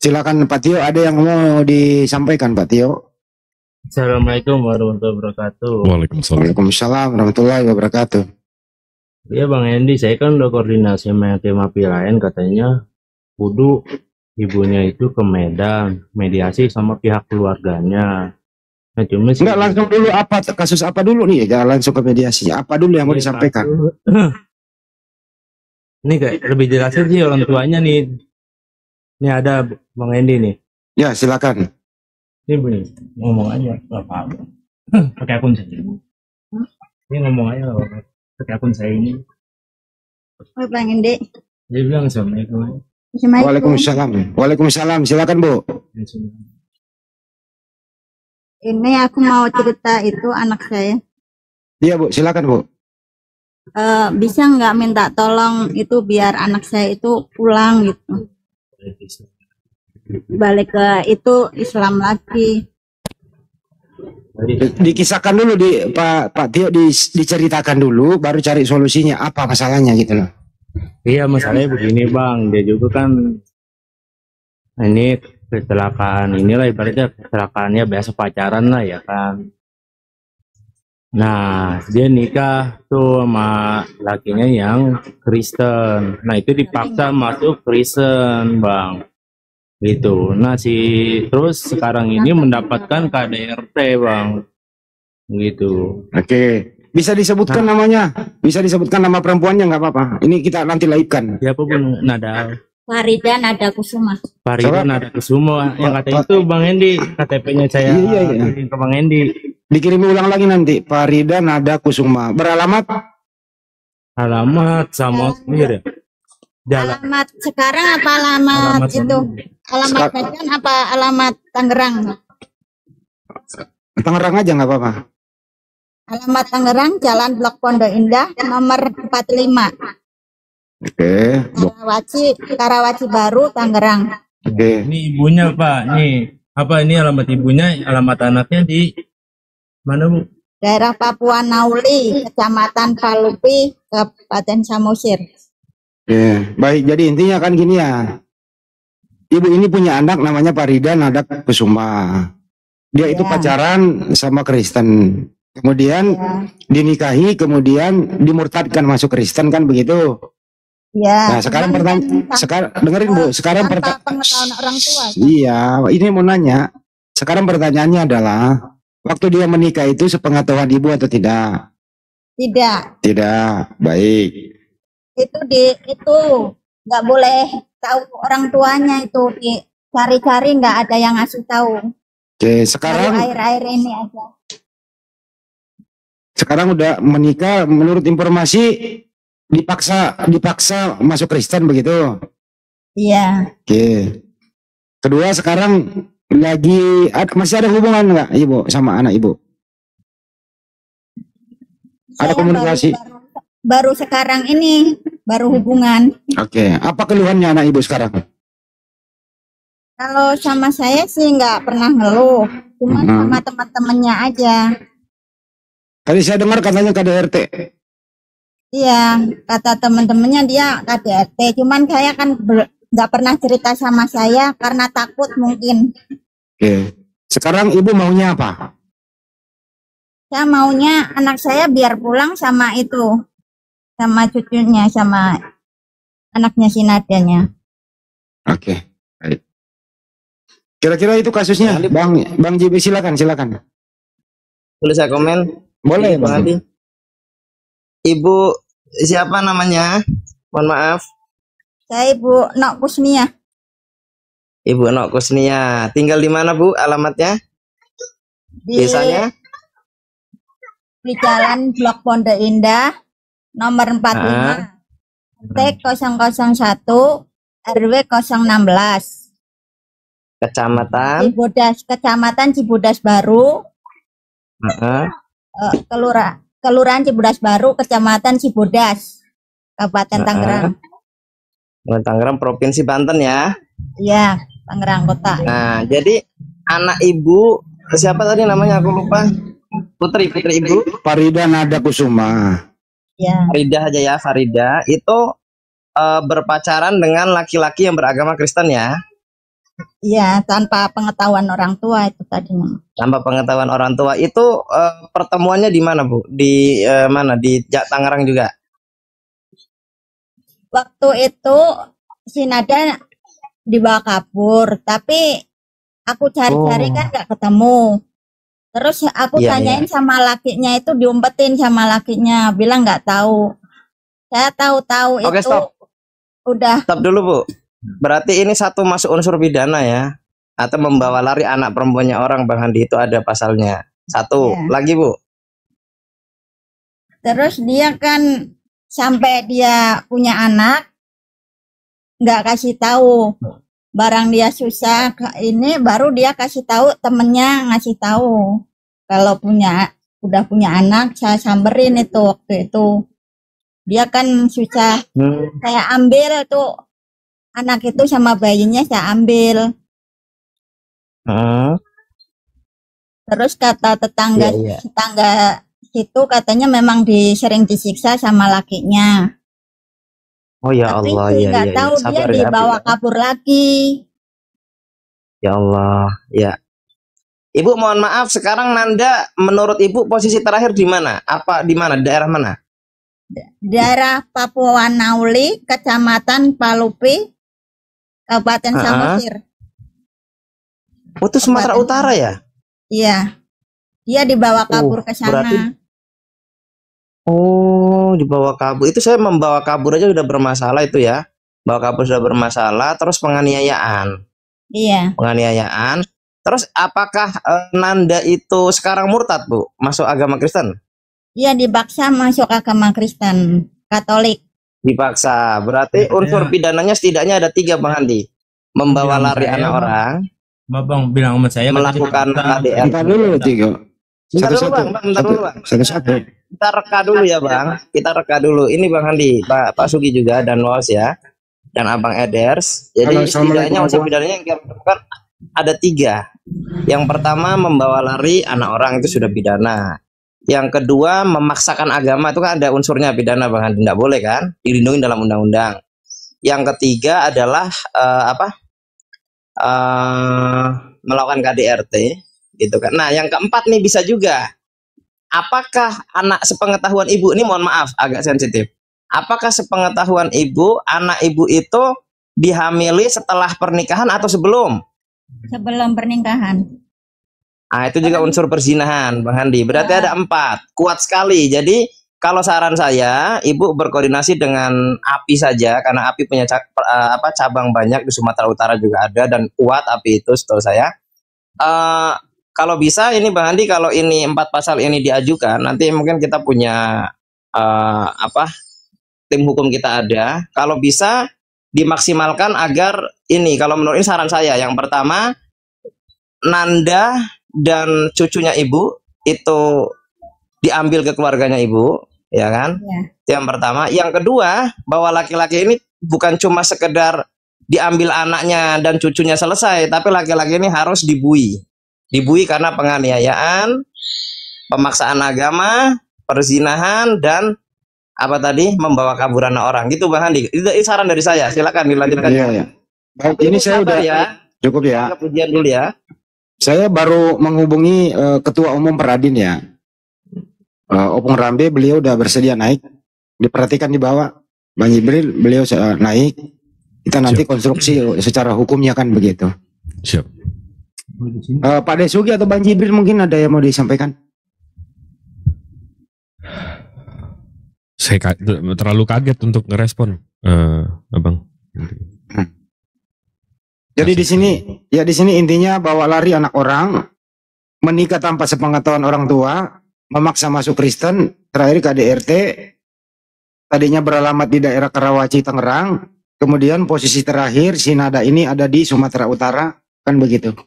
Silakan Pak Tio, ada yang mau disampaikan Pak Tio? Assalamualaikum warahmatullahi wabarakatuh. Waalaikumsalam. Waalaikumsalam warahmatullahi wabarakatuh. Iya Bang Hendy, saya kan udah koordinasi sama tim API lain, katanya kudu ibunya itu ke Medan, mediasi sama pihak keluarganya. Nah cuma sih Enggak, langsung dulu apa kasus apa dulu nih? Jangan langsung ke mediasi. Apa dulu yang mau disampaikan? Ini kayak lebih jelasnya sih orang tuanya nih. Ini ada Bang Hendy nih. Ya, silakan. Ini boleh ngomong aja, nggak apa-apa. Pakai akun saya. Ini ngomong aja nggak apa-apa. Pakai akun saya ini. Oh, Bang Hendy. Dia bilang Assalamualaikum. Waalaikumsalam. Waalaikumsalam. Silakan Bu. Ini aku mau cerita itu anak saya. Iya Bu, silakan Bu. Bisa nggak minta tolong itu biar anak saya itu pulang gitu. Balik ke itu Islam lagi. Dikisahkan dulu Pak Tio diceritakan dulu, baru cari solusinya apa masalahnya gitu loh. Iya masalahnya begini Bang, dia juga kan ini kecelakaan inilah ibaratnya kecelakaannya biasa pacaran lah ya kan. Nah dia nikah tuh sama lakinya yang Kristen. Nah itu dipaksa masuk Kristen Bang. Gitu. Nah terus sekarang ini mendapatkan KDRT Bang. Gitu. Oke. Bisa disebutkan namanya? Bisa disebutkan nama perempuannya nggak apa-apa. Ini kita nanti laibkan. Siapa pun Nada. Farida Nada Kusuma. Farida Nada Kusuma yang kata itu Bang Hendy, KTP-nya saya kirim ke Bang Hendy. Dikirim ulang lagi nanti. Farida Nada Kusuma. Beralamat? Alamat sama ya. Alamat sekarang apa alamat itu? Alamat Medan apa alamat Tangerang? Tangerang aja nggak apa-apa. Alamat Tangerang, Jalan Blok Pondok Indah, nomor 45. Oke. Karawaci Baru, Tangerang. Oke. Ini ibunya Pak, nih apa ini alamat ibunya, alamat anaknya di mana Bu? Daerah Papua Nauli, Kecamatan Palupi, Kabupaten Samosir. Oke. Baik, jadi intinya kan gini ya. Ibu ini punya anak namanya Farida Nada Kusuma. Dia itu pacaran sama Kristen. Kemudian dinikahi, kemudian dimurtadkan masuk Kristen kan begitu? Ya. Nah sekarang dengerin Bu. Sekarang pengetahuan orang tua. Iya, ini mau nanya. Sekarang pertanyaannya adalah, waktu dia menikah itu sepengetahuan ibu atau tidak? Tidak. Tidak. Baik. Itu nggak boleh tahu orang tuanya itu dicari-cari, nggak ada yang ngasih tahu. Oke, sekarang air ini aja. Sekarang udah menikah, menurut informasi dipaksa masuk Kristen begitu? Iya. Oke. Kedua, sekarang masih ada hubungan nggak ibu sama anak ibu? Ada komunikasi? Baru sekarang ini baru hubungan. Oke. Apa keluhannya anak ibu sekarang? Kalau sama saya sih nggak pernah ngeluh, cuma sama teman-temannya aja. Tadi saya dengar katanya KDRT. Iya, kata teman-temannya dia KDRT. Cuman saya kan nggak pernah cerita sama saya karena takut mungkin. Oke. Sekarang ibu maunya apa? Saya maunya anak saya biar pulang sama itu, sama cucunya, sama anaknya si Nadanya. Oke. Baik. Kira-kira itu kasusnya, Bang JB, silakan. Boleh saya komen? Boleh, Bang. Ibu siapa namanya? Mohon maaf. Saya Ibu Nok Kusnia. Ibu Nok Kusnia. Tinggal di mana Bu alamatnya? Desanya? Di Jalan Blok Pondok Indah, nomor 45. T 001 RW 016. Kecamatan Cibodas Baru. Kelurahan Cibodas Baru, Kecamatan Cibodas, Kabupaten Tangerang. Tangerang, Provinsi Banten ya? Iya, Tangerang Kota. Nah, jadi anak ibu siapa tadi namanya, aku lupa. Putri ibu. Farida Nada Kusuma. Ya. Farida aja ya, Farida itu berpacaran dengan laki-laki yang beragama Kristen ya? Iya, tanpa pengetahuan orang tua itu tadinya. Tanpa pengetahuan orang tua itu pertemuannya di mana Bu? Di mana? Di Tangerang juga. Waktu itu si Nada dibawa kabur, tapi aku cari-cari Oh, kan nggak ketemu. Terus aku iya iya. tanyain sama lakinya itu, diumpetin sama lakinya, bilang nggak tahu. Saya tahu-tahu Oke, itu stop. udah. Stop dulu Bu. Berarti ini satu masuk unsur pidana ya, atau membawa lari anak perempuannya orang Bang Handi, itu ada pasalnya. Satu Ya. lagi Bu. Terus dia kan sampai dia punya anak nggak kasih tahu, barang dia susah ini baru dia kasih tahu, temennya ngasih tahu kalau udah punya anak. Saya samberin itu waktu itu, dia kan susah, saya ambil tuh anak itu sama bayinya, saya ambil. Terus kata tetangga Iya iya. tetangga situ katanya memang sering disiksa sama lakinya, Oh ya tapi Allah, saya ya nggak ya ya. tahu dia Sabar ya, Bu dibawa ya. kabur lagi. Ya Allah, ya. Ibu mohon maaf, sekarang Nanda menurut Ibu posisi terakhir di mana? Apa di mana? Daerah mana? Daerah Papua Nauli, Kecamatan Palupi, Kabupaten Ah, Samosir. oh, itu Sumatera Kabupaten Utara ya? Iya, dia dibawa kabur ke Berarti sana. dibawa kabur. Itu saya membawa kabur aja udah bermasalah itu ya. Bawa kabur sudah bermasalah, terus penganiayaan. Iya, Penganiayaan. Terus apakah Nanda itu sekarang murtad, Bu? Masuk agama Kristen? dia dipaksa masuk agama Kristen Katolik. Dipaksa. Berarti unsur pidananya setidaknya ada 3 Bang Handi. Membawa Bilang lari saya, anak Bang. orang, Bang bilang sama saya melakukan KDRT. Bentar dulu, Tigo. Bentar dulu Satu-satu. Bang, bentar dulu Bang. Satu-satu. Kita reka dulu ya Bang. Kita reka dulu. Ini Bang Handi, Pak Sugi juga dan Waos ya. Dan Abang Eders. Jadi Halo, setidaknya Assalamualaikum. unsur pidananya yang kita temukan ada 3. Yang pertama membawa lari anak orang, itu sudah pidana. Yang kedua memaksakan agama, itu kan ada unsurnya pidana Bang Handi, tidak boleh kan, dilindungi dalam undang-undang. Yang ketiga adalah melakukan KDRT gitu kan. Nah yang keempat nih bisa juga, apakah anak sepengetahuan ibu ini, mohon maaf agak sensitif, apakah sepengetahuan ibu anak ibu itu dihamili setelah pernikahan atau sebelum? Sebelum pernikahan. Nah itu juga unsur perzinahan Bang Handi. Berarti ada 4, kuat sekali. Jadi kalau saran saya, ibu berkoordinasi dengan API saja, karena API punya cabang banyak di Sumatera Utara juga ada, dan kuat API itu setahu saya. Kalau bisa ini Bang Handi, kalau ini 4 pasal ini diajukan, nanti mungkin kita punya tim hukum kita ada. Kalau bisa dimaksimalkan agar ini, kalau menurut ini saran saya, yang pertama Nanda dan cucunya ibu itu diambil ke keluarganya ibu, ya kan? Ya. Itu yang pertama. Yang kedua, bahwa laki-laki ini bukan cuma sekedar diambil anaknya dan cucunya selesai, tapi laki-laki ini harus dibui. Dibui karena penganiayaan, pemaksaan agama, perzinahan, dan apa tadi, membawa kabur anak orang. Gitu Bang Handi. Itu saran dari saya. Silakan dilanjutkan. Iya, iya. Baik, ini saya udah ya. cukup ya. Pujian dulu ya. Saya baru menghubungi Ketua Umum Peradin ya. Opung Rambe, beliau udah bersedia naik. Diperhatikan di bawah. Bang Jibril, beliau naik. Kita nanti konstruksi secara hukumnya kan begitu. Siap. Pak Desugi atau Bang Jibril mungkin ada yang mau disampaikan? Saya terlalu kaget untuk ngerespon, Abang. Jadi di sini intinya bawa lari anak orang, menikah tanpa sepengetahuan orang tua, memaksa masuk Kristen, terakhir KDRT, tadinya beralamat di daerah Karawaci, Tangerang, kemudian posisi terakhir si Nada ini ada di Sumatera Utara, kan begitu.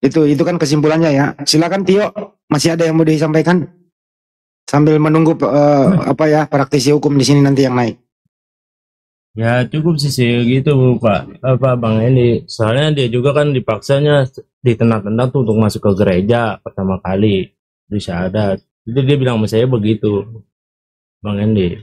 Itu kan kesimpulannya ya. Silakan Tio, masih ada yang mau disampaikan? Sambil menunggu praktisi hukum di sini nanti yang naik. Ya cukup sih gitu Pak, Bang Eli. Soalnya dia juga kan dipaksanya ditendang-tendang tuh untuk masuk ke gereja pertama kali di syahadat. Jadi dia bilang sama saya begitu, Bang Eli.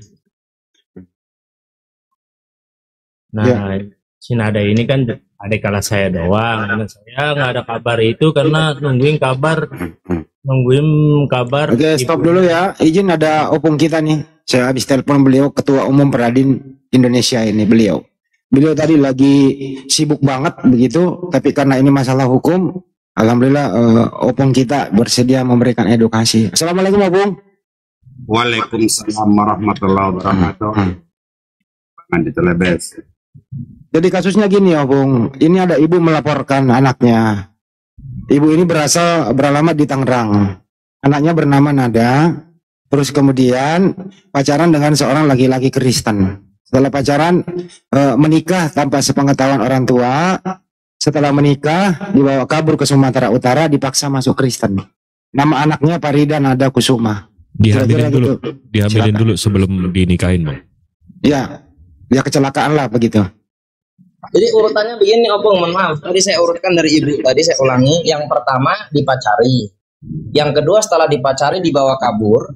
Nah, si Nada ini kan adik kelas saya doang. Nah, saya nggak ada kabar itu karena nungguin kabar Oke, stop dulu ya. Izin, ada opung kita nih. Saya habis telepon beliau, Ketua Umum Peradin Indonesia ini beliau. Beliau tadi lagi sibuk banget begitu, tapi karena ini masalah hukum, alhamdulillah opung kita bersedia memberikan edukasi. Assalamualaikum opung. Waalaikumsalam warahmatullahi wabarakatuh. Nanti telebes. Jadi kasusnya gini opung, ini ada ibu melaporkan anaknya. Ibu ini beralamat di Tangerang. Anaknya bernama Nada. Terus kemudian pacaran dengan seorang laki-laki Kristen. Setelah pacaran menikah tanpa sepengetahuan orang tua. Setelah menikah dibawa kabur ke Sumatera Utara, dipaksa masuk Kristen. Nama anaknya Farida Nada Kusuma. Dihamilin Kira-kira dulu, gitu. dihamilin Silakan. dulu sebelum dinikahin, Bang. Ya kecelakaan lah begitu. Jadi urutannya begini, Opung, mohon maaf. Tadi saya urutkan dari ibu. Tadi saya ulangi. Yang pertama dipacari. Yang kedua setelah dipacari dibawa kabur.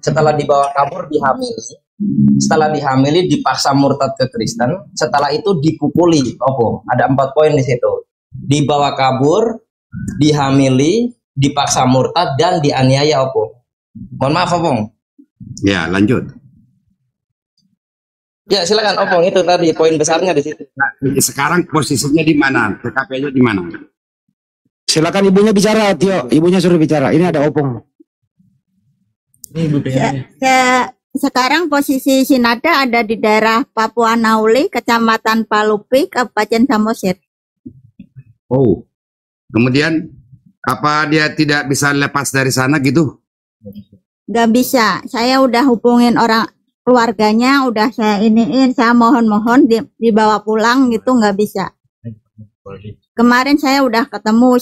Setelah dibawa kabur dihamili. Setelah dihamili dipaksa murtad ke Kristen. Setelah itu dipukuli, Opung. Ada 4 poin di situ. Dibawa kabur, dihamili, dipaksa murtad dan dianiaya, Opung. Mohon maaf, Opung. Ya, lanjut. Ya silakan, Opung. Itu tadi poin besarnya di situ. Nah, sekarang posisinya di mana? TKP-nya di mana? Silakan ibunya bicara, Tio. Ibunya suruh bicara. Ini ada opung. Sekarang posisi si Nada ada di daerah Papua Nauli, Kecamatan Palupi, Kabupaten Samosir. Oh. Kemudian apa dia tidak bisa lepas dari sana gitu? Gak bisa. Saya udah hubungin orang keluarganya, udah saya iniin, saya mohon-mohon dibawa pulang gitu, nggak bisa. Kemarin saya udah ketemu,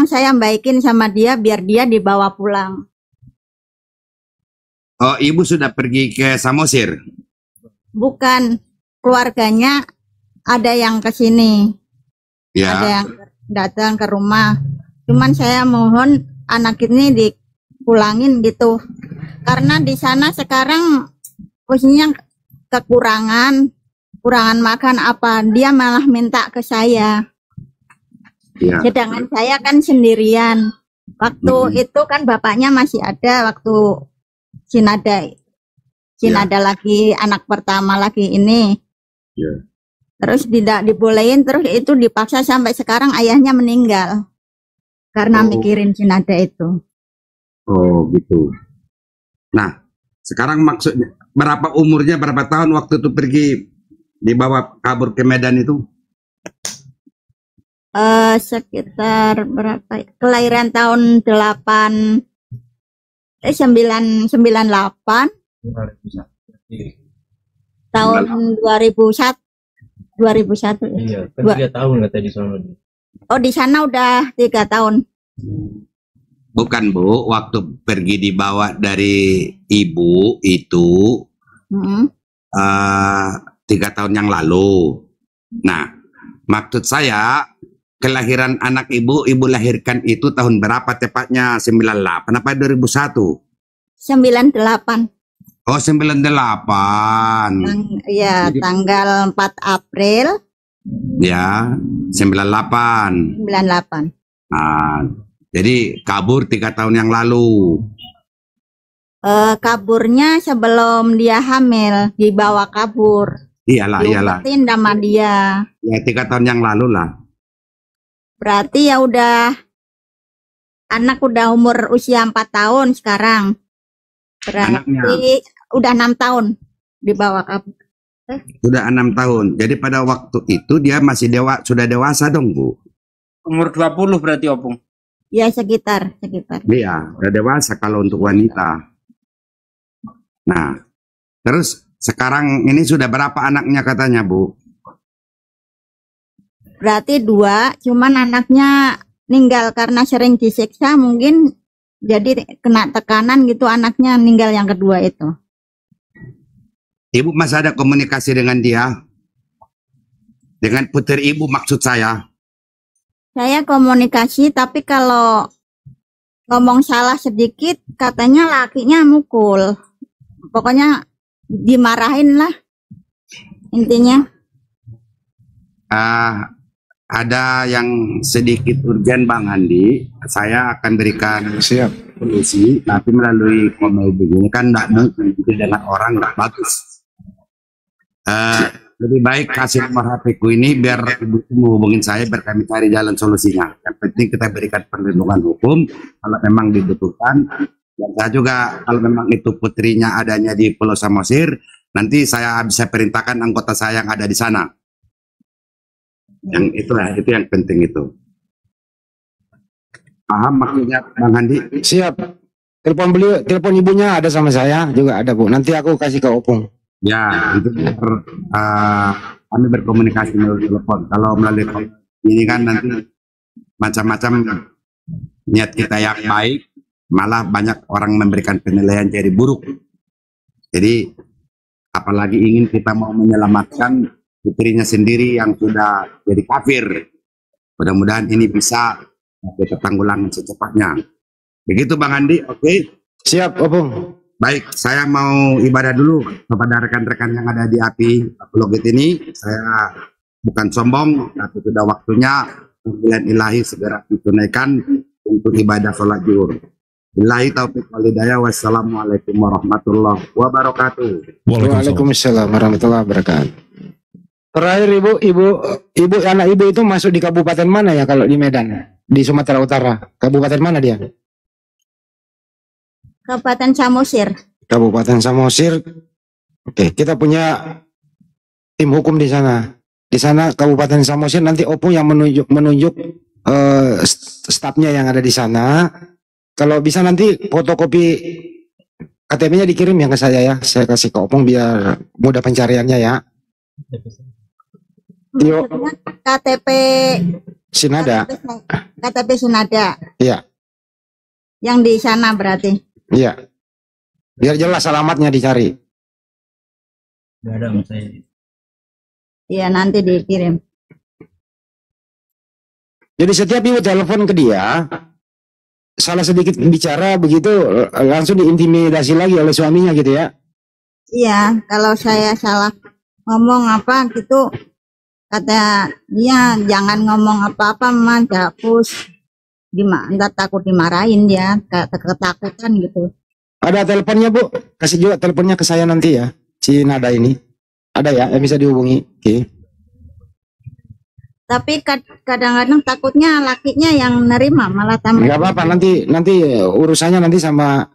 saya baikin sama dia biar dia dibawa pulang. Oh, ibu sudah pergi ke Samosir? Bukan, keluarganya ada yang ke sini, ada Ya. yang datang ke rumah. Cuman saya mohon anak ini dipulangin gitu, karena di sana sekarang posisinya kekurangan makan apa, dia malah minta ke saya. Ya. Sedangkan saya kan sendirian. Waktu itu kan bapaknya masih ada waktu si Nada lagi anak pertama lagi ini. Ya. Terus tidak dibolehin, terus itu dipaksa sampai sekarang ayahnya meninggal. Karena mikirin si Nada itu. Oh, gitu. Nah, sekarang maksudnya berapa umurnya, berapa tahun waktu itu pergi dibawa kabur ke Medan itu? Sekitar berapa ya? Kelahiran tahun 98 tahun 2001 ya. Iya, kan 3 tahun kata di sana. Oh, di sana udah 3 tahun. Bukan, Bu, waktu pergi dibawa dari ibu itu 3 tahun yang lalu. Nah, maksud saya kelahiran anak ibu lahirkan itu tahun berapa tepatnya? 98 apa 2001? 98. Oh, 98. Ya, Jadi- tanggal 4 April Ya, 98. 98. Nah, jadi kabur 3 tahun yang lalu. Kaburnya sebelum dia hamil, dibawa kabur. Iyalah. Diumpetin sama dia. Ya, 3 tahun yang lalu lah. Berarti ya anak udah umur usia 4 tahun sekarang. Berarti Anaknya udah 6 tahun dibawa kabur. sudah 6 tahun. Jadi pada waktu itu dia masih sudah dewasa dong, Bu. Umur 20 berarti Opung. Ya sekitar. Iya, udah dewasa kalau untuk wanita. Nah, terus sekarang ini sudah berapa anaknya katanya, Bu? Berarti 2, cuman anaknya meninggal karena sering disiksa, mungkin jadi kena tekanan gitu, anaknya meninggal yang kedua itu. Ibu masih ada komunikasi dengan dia? Dengan putri ibu maksud saya. Saya komunikasi, tapi kalau ngomong salah sedikit katanya lakinya mukul. Pokoknya dimarahin lah intinya. ada yang sedikit urgen Bang Andi. Saya akan berikan Siap. solusi, tapi melalui komen begini kan tidak mungkin dengan orang nggak bagus. Lebih baik kasih nomor HP ku ini biar ibu menghubungin saya biar kami cari jalan solusinya. Yang penting kita berikan perlindungan hukum kalau memang dibutuhkan. Dan saya juga kalau memang itu putrinya adanya di Pulau Samosir, nanti saya bisa perintahkan anggota saya yang ada di sana. Yang itulah, itu yang penting itu. Paham maksudnya Bang Andi? Siap. Telepon beliau, telepon ibunya ada sama saya juga ada Bu. Nanti aku kasih ke Opung. Ya, itu kami berkomunikasi melalui telepon. Kalau melalui ini kan nanti macam-macam niat kita yang baik, malah banyak orang memberikan penilaian jadi buruk. Jadi apalagi ingin kita mau menyelamatkan putrinya sendiri yang sudah jadi kafir. Mudah-mudahan ini bisa kita tanggulangan secepatnya. Begitu Bang Andi, oke? Siap Opung. Baik, saya mau ibadah dulu kepada rekan-rekan yang ada di API Apologit ini. Saya bukan sombong, tapi sudah waktunya panggilan ilahi segera ditunaikan untuk ibadah sholat zuhur. Billahi taufiq wal hidayah. Wassalamualaikum warahmatullahi wabarakatuh. Waalaikumsalam warahmatullahi wabarakatuh. Terakhir ibu anak ibu itu masuk di kabupaten mana ya kalau di Medan? Di Sumatera Utara. Kabupaten mana dia? Kabupaten Samosir. Kabupaten Samosir. Oke, kita punya tim hukum di sana. Di sana Kabupaten Samosir nanti Opung yang menunjuk stafnya yang ada di sana. Kalau bisa nanti fotokopi KTP-nya dikirim ya ke saya ya. Saya kasih ke Opung biar mudah pencariannya ya. Yuk. KTP Sinada. KTP Sinada. Iya. Yang di sana berarti. Iya. Biar jelas alamatnya dicari. Nggak ada saya. Iya, nanti dikirim. Jadi setiap ibu telepon ke dia, salah sedikit bicara begitu langsung diintimidasi lagi oleh suaminya gitu ya. Iya, kalau saya salah ngomong apa gitu, kata dia jangan ngomong apa-apa, man, hapus. Ntar takut dimarahin dia, ketakutan gitu. Ada teleponnya Bu, kasih juga teleponnya ke saya nanti ya, si Nada ini. Ada ya, yang bisa dihubungi. Oke. Tapi kadang-kadang takutnya lakinya yang nerima malah tambah. Nggak apa-apa, nanti urusannya nanti sama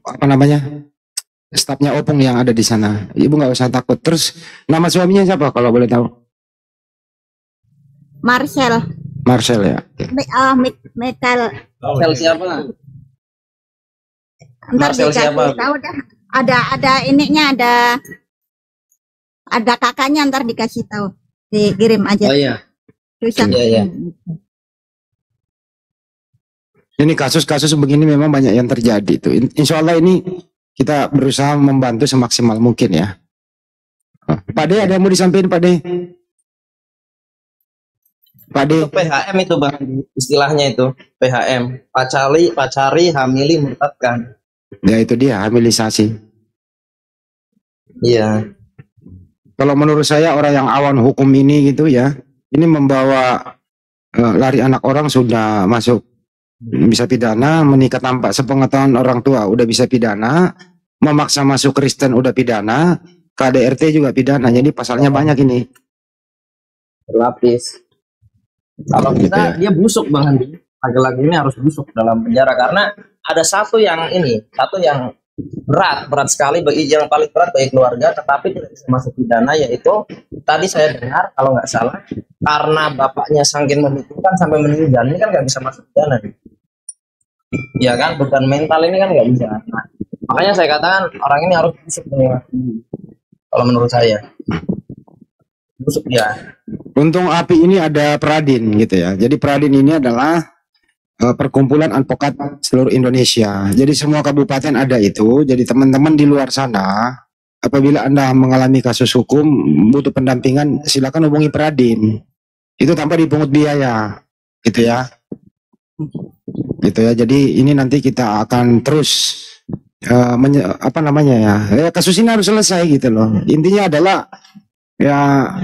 apa namanya, stafnya Opung yang ada di sana. Ibu nggak usah takut. Terus nama suaminya siapa kalau boleh tahu? Marcel. Marcel ya. Metal. Marcel siapa? Ntar Marcel dikasih siapa? tahu dah. Ada ininya, ada kakaknya, ntar dikasih tahu. Dikirim aja. Oh iya. Susah. Iya. Ini kasus-kasus begini memang banyak yang terjadi tuh. Insya Allah ini kita berusaha membantu semaksimal mungkin ya. Pak De, ada yang mau disampaikan Pak De? Pak De. Itu PHM itu Bang, istilahnya itu PHM. Pacari, hamili, murtadkan. Ya itu dia, hamilisasi. Iya. Kalau menurut saya orang yang awan hukum ini gitu ya, ini membawa lari anak orang sudah masuk bisa pidana, menikah tanpa sepengetahuan orang tua udah bisa pidana, memaksa masuk Kristen udah pidana, KDRT juga pidana. Jadi pasalnya banyak ini. Berlapis. Kalau Gitu kita ya. dia busuk Bang Andi. Laki-laki ini harus busuk dalam penjara karena ada satu yang berat sekali bagi yang paling berat bagi keluarga, tetapi tidak bisa masuk pidana, yaitu tadi saya dengar kalau nggak salah karena bapaknya saking membutuhkan sampai meninggal, ini kan nggak bisa masuk pidana, ya kan, beban mental ini kan nggak bisa. Nah, makanya saya katakan orang ini harus busuk kalau menurut saya busuk ya. Untung API ini ada Pradin gitu ya. Jadi Pradin ini adalah perkumpulan advokat seluruh Indonesia. Jadi semua kabupaten ada itu. Jadi teman-teman di luar sana, apabila Anda mengalami kasus hukum butuh pendampingan, silakan hubungi Pradin. Itu tanpa dipungut biaya, gitu ya. Gitu ya. Jadi ini nanti kita akan terus kasus ini harus selesai gitu loh. Intinya adalah Ya,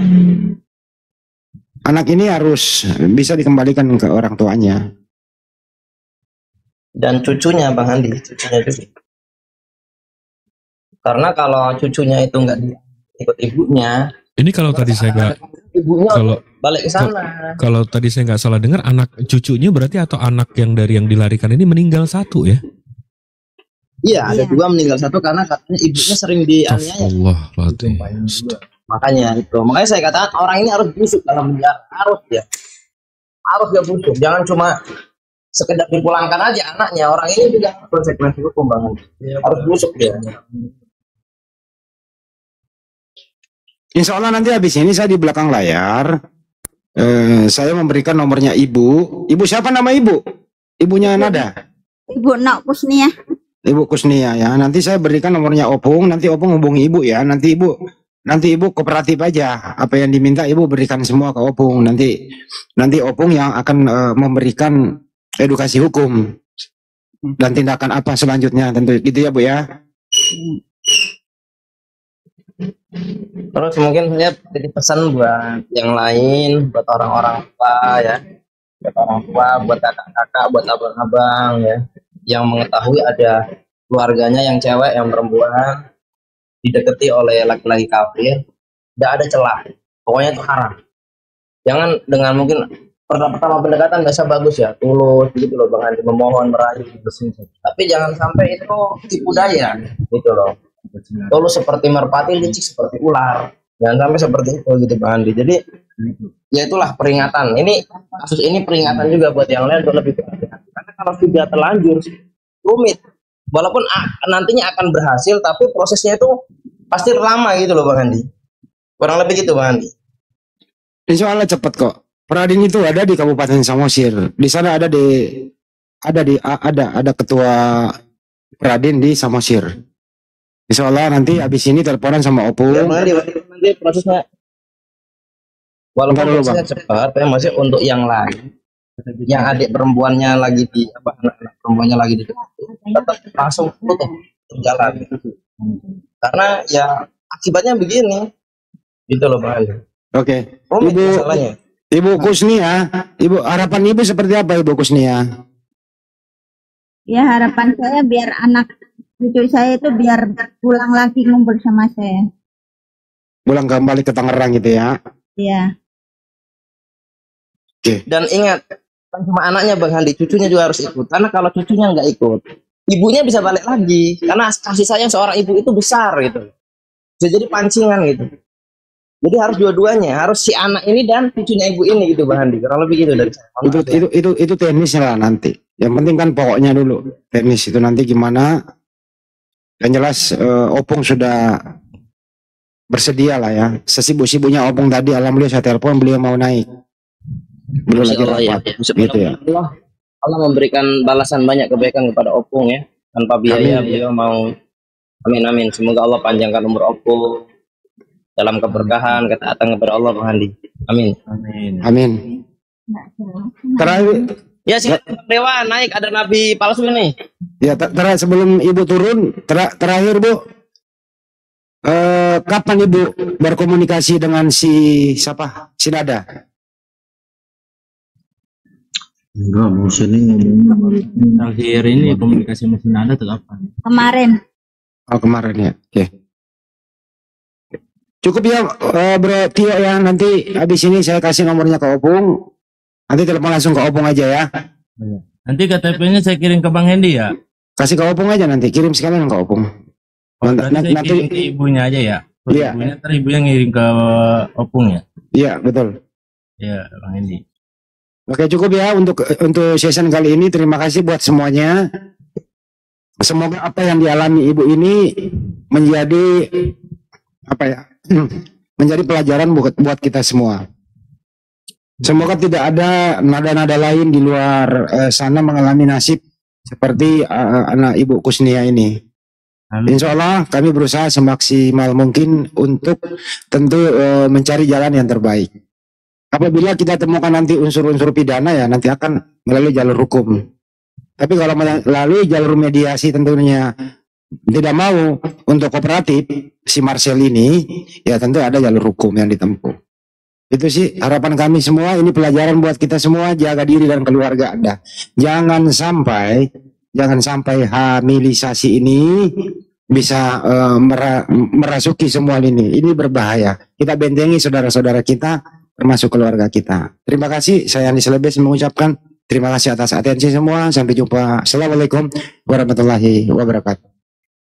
anak ini harus bisa dikembalikan ke orang tuanya. Dan cucunya Bang Andi, cucunya juga. Karena kalau cucunya itu nggak ikut ibunya, Ini kalau tadi saya nggak ibunya kalau balik ke sana. kalau tadi saya nggak salah dengar, anak cucunya berarti atau anak yang dari yang dilarikan ini meninggal satu ya? Iya, ada Iya. dua meninggal satu karena katanya ibunya sering dianiaya. Astagfirullahaladzim. Makanya saya katakan orang ini harus busuk dalam penjara, harus dia busuk. Jangan cuma sekedar dipulangkan aja anaknya. Orang ini juga harus konsekuensi hukum Bang Andi. Harus busuk dia. Insya Allah nanti habis ini saya di belakang layar, saya memberikan nomornya ibu. Ibu siapa nama ibu? Ibunya Nada. Ibu Nok Kusnia. Ibu Kusnia ya. Nanti saya berikan nomornya Opung. Nanti Opung hubungi ibu ya. Nanti ibu kooperatif aja. Apa yang diminta ibu berikan semua ke Opung. Nanti Opung yang akan memberikan edukasi hukum dan tindakan apa selanjutnya. Tentu gitu ya Bu ya. Terus mungkin saya jadi pesan buat yang lain, buat orang-orang tua ya, buat orang tua, buat kakak-kakak, buat abang-abang ya, yang mengetahui ada keluarganya yang cewek, yang perempuan didekati oleh laki-laki kafir, tidak ada celah, pokoknya itu haram. Jangan dengan mungkin pertama pendekatan biasa bagus ya, tulus gitu loh Bang Andi, memohon merayu gitu. Tapi jangan sampai itu tipu daya gitu loh. Tulus seperti merpati, licik seperti ular. Jangan sampai seperti itu gitu Bang Andi. Jadi ya itulah peringatan. Kasus ini peringatan juga buat yang lain untuk lebih berhati-hati. Karena kalau sudah terlanjur rumit. Walaupun nantinya akan berhasil, tapi prosesnya itu pasti lama gitu loh Bang Andi. Kurang lebih gitu Bang Andi. Insya Allah cepat kok. Peradin itu ada di Kabupaten Samosir. Di sana ada ketua Peradin di Samosir. Insya Allah nanti habis ini teleponan sama Opung. Ya Bang Andi, nanti prosesnya walaupun Bentar dulu, prosesnya cepat, ya masih untuk yang lain. Yang adik perempuannya lagi di anak perempuannya lagi di tetap langsung tutup jalan. Karena ya akibatnya begini. Gitu loh Bang Andi. Oke. Rumit Ibu masalahnya. Ibu Kusnia, harapan ibu seperti apa Ibu Kusnia? Ya harapan saya biar anak cucu saya itu biar pulang lagi ngumpul sama saya. Pulang kembali ke Tangerang gitu ya. Iya. Dan ingat, bukan cuma anaknya Bang Andi, cucunya juga harus ikut. Karena kalau cucunya nggak ikut, ibunya bisa balik lagi. Karena kasih sayang seorang ibu itu besar gitu. Bisa jadi pancingan gitu. Jadi harus dua-duanya, harus si anak ini dan cucunya ibu ini gitu Bang Andi. Kurang lebih gitu dari saya. Itu teknisnya lah nanti. Yang penting kan pokoknya dulu. Teknis itu nanti gimana? Yang jelas Opung sudah bersedia lah ya. Sesibuk-sibuknya Opung tadi, alhamdulillah saya telepon beliau mau naik. Belum lagi Allah, ya. rapat. Gitu ya. Allah memberikan balasan banyak kebaikan kepada Opung ya. Tanpa biaya beliau mau. Amin amin. Semoga Allah panjangkan umur Opung dalam keberkahan, ketaatan kepada Allah Bang Andi. Amin. Amin. Terakhir, Ya sih Dewa naik, ada nabi palsu ini. ya terakhir sebelum ibu turun, terakhir Bu, kapan ibu berkomunikasi dengan si siapa? Si Nada? Enggak, mau sini ngomong. Terakhir ini komunikasi mesin ada atau apa? Kemarin. Oh kemarin ya. Oke. Cukup ya Bro Tio ya, nanti habis ini saya kasih nomornya ke Opung. Nanti telepon langsung ke Opung aja ya. Nanti KTP-nya saya kirim ke Bang Hendy ya. Kasih ke Opung aja nanti, kirim sekalian ke Opung. Oh, nanti saya kirim ke ibunya aja ya. Iya. Ibunya ntar ibunya ngirim ke Opung ya. Iya betul. Iya Bang Hendy. Oke cukup ya untuk session kali ini. Terima kasih buat semuanya. Semoga apa yang dialami ibu ini menjadi apa ya? Menjadi pelajaran buat kita semua. Semoga tidak ada nada-nada lain di luar sana mengalami nasib seperti anak Ibu Kusnia ini. Insya Allah kami berusaha semaksimal mungkin untuk tentu mencari jalan yang terbaik. Apabila kita temukan nanti unsur-unsur pidana ya nanti akan melalui jalur hukum. Tapi kalau melalui jalur mediasi tentunya tidak mau untuk kooperatif si Marcel ini, ya tentu ada jalur hukum yang ditempuh. Itu sih harapan kami semua. Ini pelajaran buat kita semua. Jaga diri dan keluarga Anda. Jangan sampai hamilisasi ini bisa merasuki semua ini. Ini berbahaya. Kita bentengi saudara-saudara kita, termasuk keluarga kita. Terima kasih. Saya Andi Selebes mengucapkan terima kasih atas atensi semua. Sampai jumpa. Assalamualaikum warahmatullahi wabarakatuh.